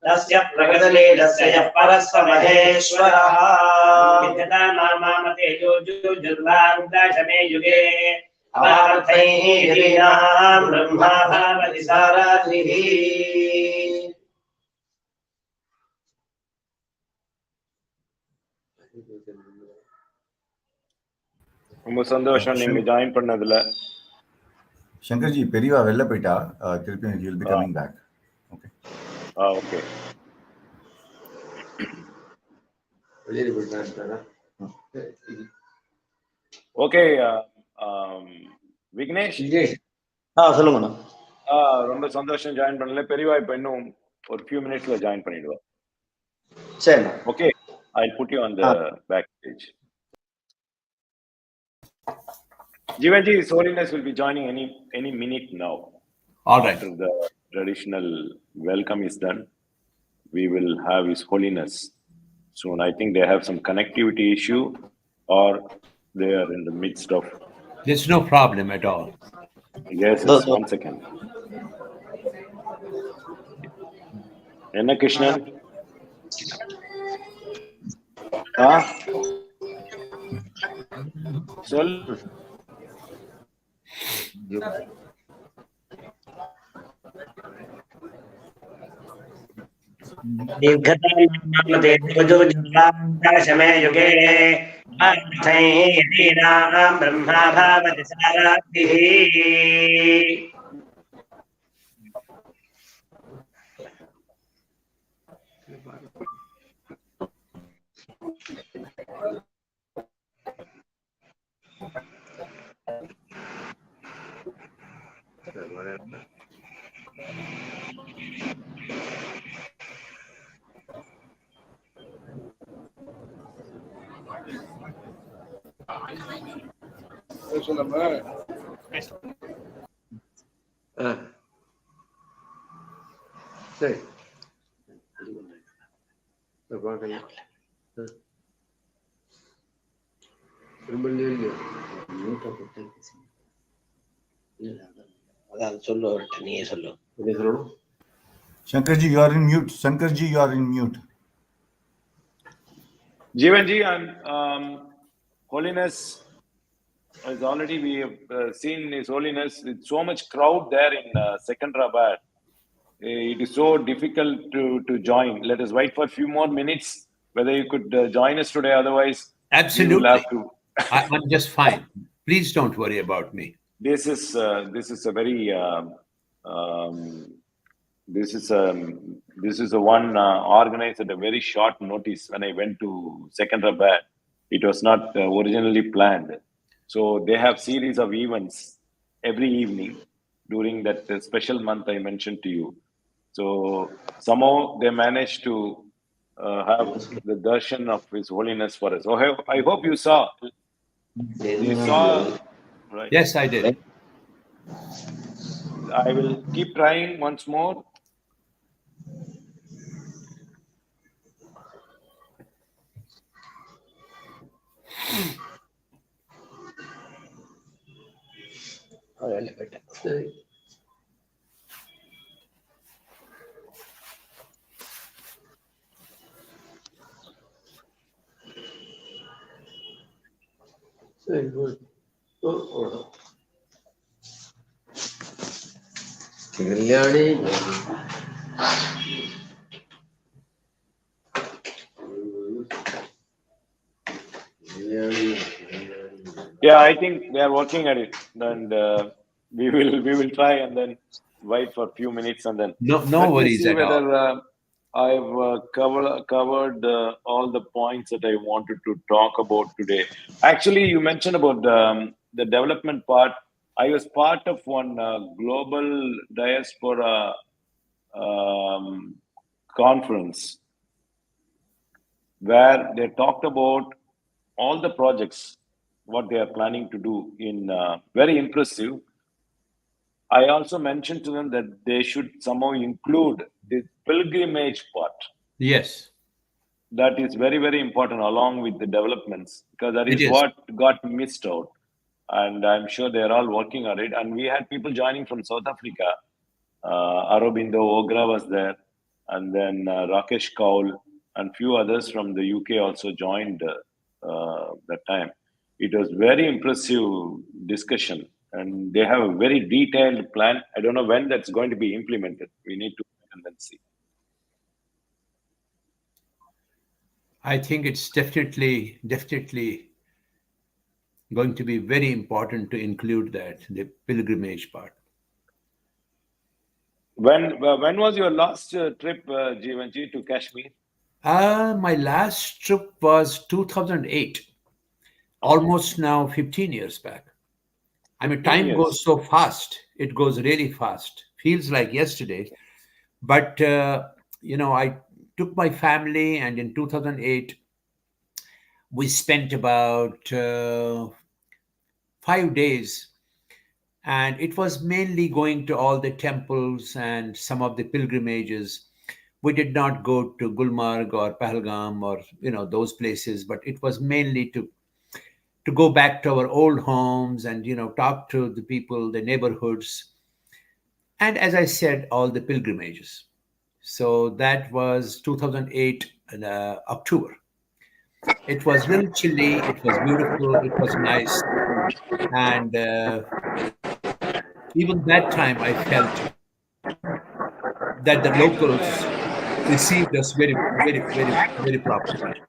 तस्य प्रकृतिलीलस्य यः परः स महेश्वरः विद्यता मामामते युजुर्वारुदशमे युगे अवार्थैः ह्रीणां ब्रह्मा भावति साराधिः ரொம்ப சந்தோஷம் நீங்க ஜாயின் பண்ணதுல. சங்கர்ஜி பெரியவா வெளில போயிட்டா, திருப்பி he will be coming back. Okay. Okay. வெளியில போயிட்டாரா? ஓகே. விக்னேஷ் சொல்லுங்க. ரொம்ப சந்தோஷம் ஜாயின் பண்ணல. பெரியவா இப்ப இன்னும் ஒரு few minutesல ஜாயின் பண்ணிடுவா. சரி. Okay, I'll put you on the backstage. Jeevan ji, His Holiness will be joining any minute now. All right. After the traditional welcome is done, we will have His Holiness soon. I think they have some connectivity issue, or they are in the midst of. There's no problem at all. Yes, one second. Enna Krishnan? Sol. दीर्घतमे युगे ब्रह्मा भावति साराधिः சரி. சொல்லு, நீயே சொல்லு. Shankarji, you are in mute. Shankarji, you are in mute. Jeevan ji, and Holiness is already, we have seen His Holiness with so much crowd there in Secunderabad. It is so difficult to join. Let us wait for a few more minutes whether you could join us today. Otherwise, Absolutely. you will have to. I'm just fine. Please don't worry about me. This is a very this is a one organized at a very short notice. When I went to Secunderabad, it was not originally planned. So they have series of events every evening during that special month I mentioned to you. So somehow they managed to have the darshan of His Holiness for us. So I hope you saw. You saw, right? Yes, I did. I will keep trying once more. சரி. சரி, good. Kalyani Yeah, I think they are working at it, and we will try and then wait for a few minutes and then. No Let me worries see at whether all. I've covered all the points that I wanted to talk about today. Actually, you mentioned about the development part. I was part of one global diaspora conference where they talked about all the projects, what they are planning to do in very impressive. I also mentioned to them that they should somehow include the pilgrimage part. Yes, That is very, very important along with the developments, because that it is is. what got missed out. And I'm sure they're all working on it. And we had people joining from South Africa. Aurobindo Ogra was there, and then Rakesh Kaul and few others from the UK also joined that time. It was very impressive discussion, and they have a very detailed plan. I don't know when that's going to be implemented. We need to wait and then see. I think it's definitely going to be very important to include that, the pilgrimage part. When was your last trip, Jeevanji, to Kashmir? My last trip was 2008, almost now 15 years back. I mean, 15 time years. goes so fast. It goes really fast. Feels like yesterday. But, I took my family, and in 2008, we spent about 5 days. And it was mainly going to all the temples and some of the pilgrimages. We did not go to Gulmarg or Pahalgam or, those places, but it was mainly to go back to our old homes and, talk to the people, the neighborhoods. And as I said, all the pilgrimages. So that was 2008 October. It was a little chilly. It was beautiful. It was nice. And even that time, I felt that the locals received us very, very, very, very properly.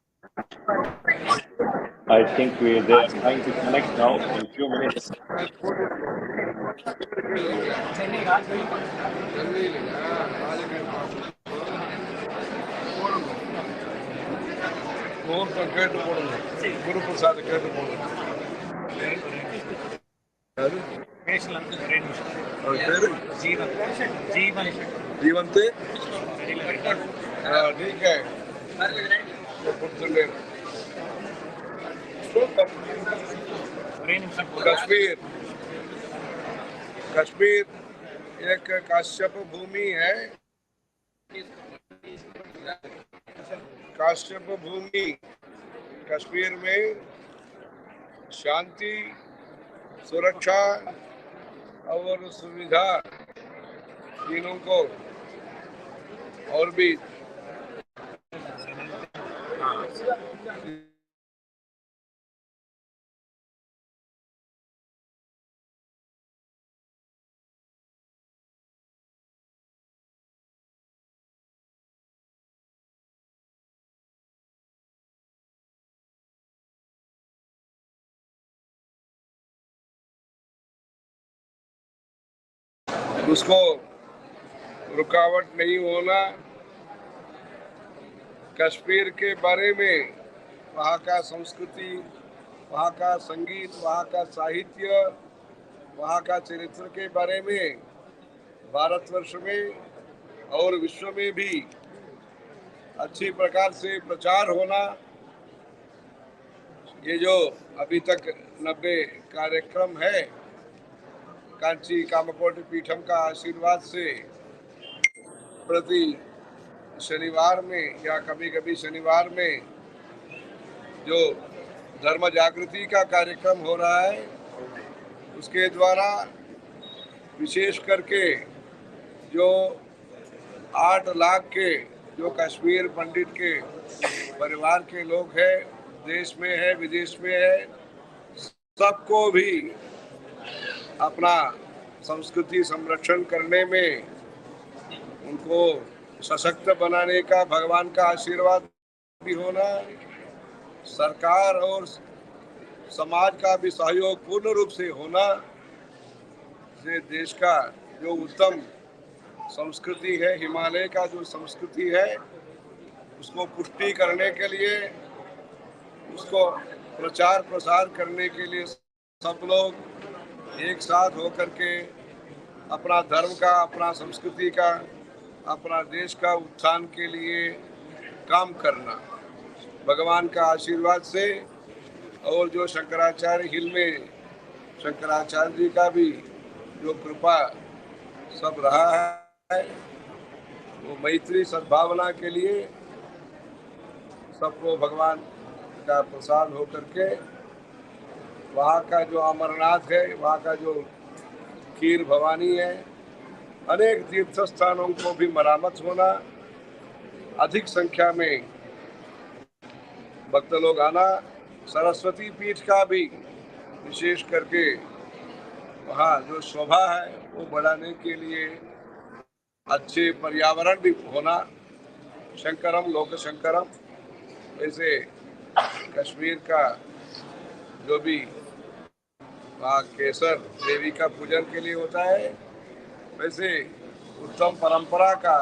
I think they're trying to connect now in a few minutes. கேட்டு போடுங்க குரு பிரசாத் கேட்டு போடுங்க அவர் பேரு ஜீவன் ठीक है कश्मीर एक काश्यप भूमि है काश्यप भूमि कश्मीर में शांति सुरक्षा और सुविधा तीनों को और भी उसको रुकावट नहीं होना। कश्मीर के बारे में वहाँ का संस्कृति, वहाँ का संगीत, वहाँ का साहित्य, वहाँ का चरित्र के बारे में भारतवर्ष में और विश्व में भी अच्छी प्रकार से प्रचार होना। ये जो अभी तक 90 कार्यक्रम है, कांची कामकोटि पीठम का आशीर्वाद से प्रति शनिवार में या कभी कभी शनिवार में जो धर्म जागृति का कार्यक्रम हो रहा है, उसके द्वारा विशेष करके जो 8 लाख के जो कश्मीर पंडित के परिवार के लोग हैं, देश में है विदेश में है, सबको भी अपना संस्कृति संरक्षण करने में उनको सशक्त बनाने का भगवान का आशीर्वाद भी होना, सरकार और समाज का भी सहयोग पूर्ण रूप से होना से देश का जो उत्तम संस्कृति है, हिमालय का जो संस्कृति है, उसको पुष्टि करने के लिए, उसको प्रचार प्रसार करने के लिए सब लोग एक साथ होकर के अपना धर्म का, अपना संस्कृति का, अपना देश का उत्थान के लिए काम करना। भगवान का आशीर्वाद से और जो शंकराचार्य हिल में शंकराचार्य जी का भी जो कृपा सब रहा है, वो मैत्री सद्भावना के लिए सबको भगवान का प्रसाद हो करके वहाँ का जो अमरनाथ है, वहाँ का जो खीर भवानी है, अनेक तीर्थ स्थानों को भी मरामत होना, अधिक संख्या में भक्त लोग आना, सरस्वती पीठ का भी विशेष करके वहाँ जो शोभा है वो बढ़ाने के लिए अच्छे पर्यावरण भी होना, शंकरम लोक शंकरम, वैसे कश्मीर का जो भी वहाँ केसर देवी का पूजन के लिए होता है, वैसे उत्तम परंपरा का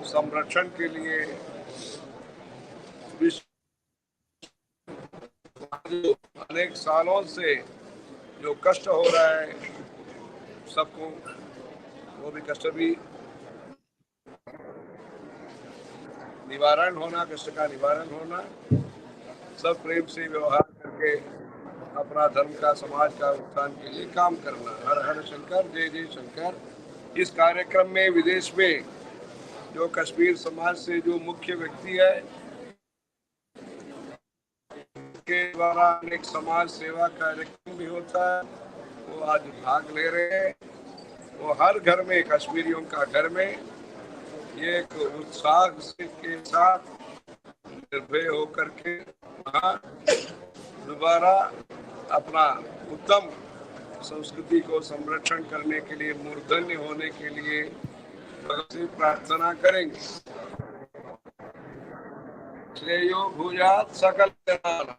संरक्षण के लिए विश्व जो अनेक सालों से जो कष्ट हो रहा है सबको, वो भी कष्ट भी निवारण होना, कष्ट का निवारण होना, सब प्रेम से व्यवहार करके अपना धर्म का, समाज का उत्थान के लिए काम करना। हर हर शंकर, जय जय शंकर। इस कार्यक्रम में विदेश में जो कश्मीर समाज से जो मुख्य व्यक्ति है के द्वारा अनेक समाज सेवा कार्यक्रम भी होता है, वो आज भाग ले रहे हैं। वो हर घर में, कश्मीरियों का घर में ये एक उत्साह के साथ निर्भय होकर के दोबारा अपना उत्तम संस्कृति को संरक्षण करने के लिए, मूर्धन्य होने के लिए भगवान से प्रार्थना करेंगे। श्रेयो भूयात् सकल जनानां।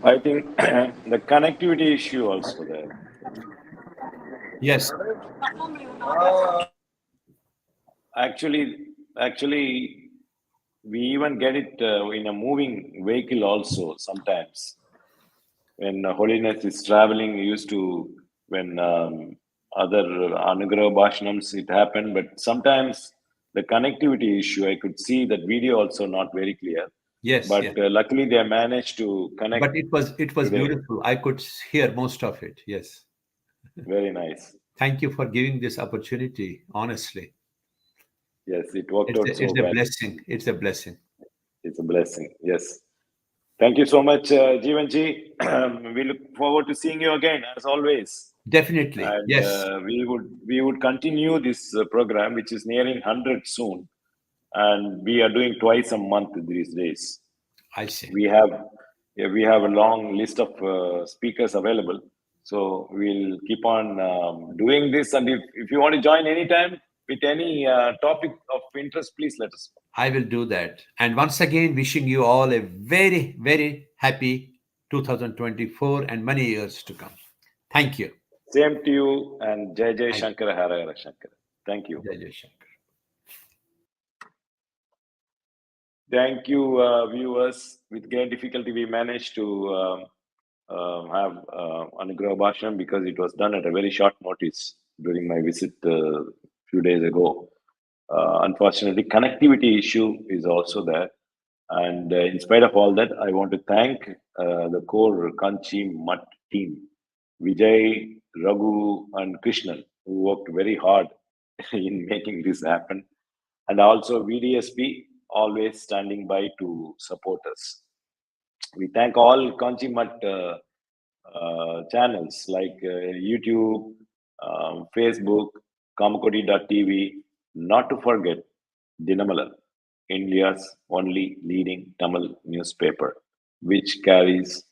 I think the connectivity issue also there. Yes. Actually, we even get it in a moving vehicle also sometimes. When Holiness is traveling, used to, when other Anugrah Bhashanams, it happened, but sometimes the connectivity issue, I could see that video also not very clear. Yes. But yes. luckily they managed to connect. But it was today. beautiful. I could hear most of it. Yes. Very nice. Thank you for giving this opportunity. Honestly, Yes, it worked out so it's well. a blessing. It's a blessing. It's a blessing. Yes. Thank you so much, Jeevan ji. We look forward to seeing you again, as always. Definitely. And Yes. we would continue this program, which is nearing 100 soon, and we are doing twice a month these days. I see. We have a long list of speakers available, so we'll keep on doing this. And if you want to join anytime with any topic of interest, please let us know. I will do that. And once again, wishing you all a very, very happy 2024 and many years to come. Thank you. Same to you, and Jai Jai Shankara, Hara Hara Shankara. Thank you. Jai Jai Shankar. Thank you, viewers. With great difficulty, we managed to have Anugrah Bhashan because it was done at a very short notice during my visit a few days ago. Unfortunately, connectivity issue is also there. And in spite of all that, I want to thank the core Kanchi Mutt team, Vijay, Raghu, and Krishnan, who worked very hard in making this happen. And also VDSP, always standing by to support us. We thank all Kanchi Mutt channels like YouTube, Facebook, Kamakodi.tv, not to forget Dinamala, India's only leading Tamil newspaper, which carries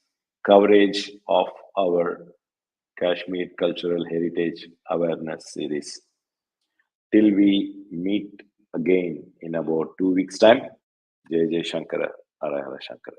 coverage of our Kashmir Cultural Heritage Awareness Series. Till we meet again in about 2 weeks' time, Jai Jai Shankara, Hara Hara Shankara.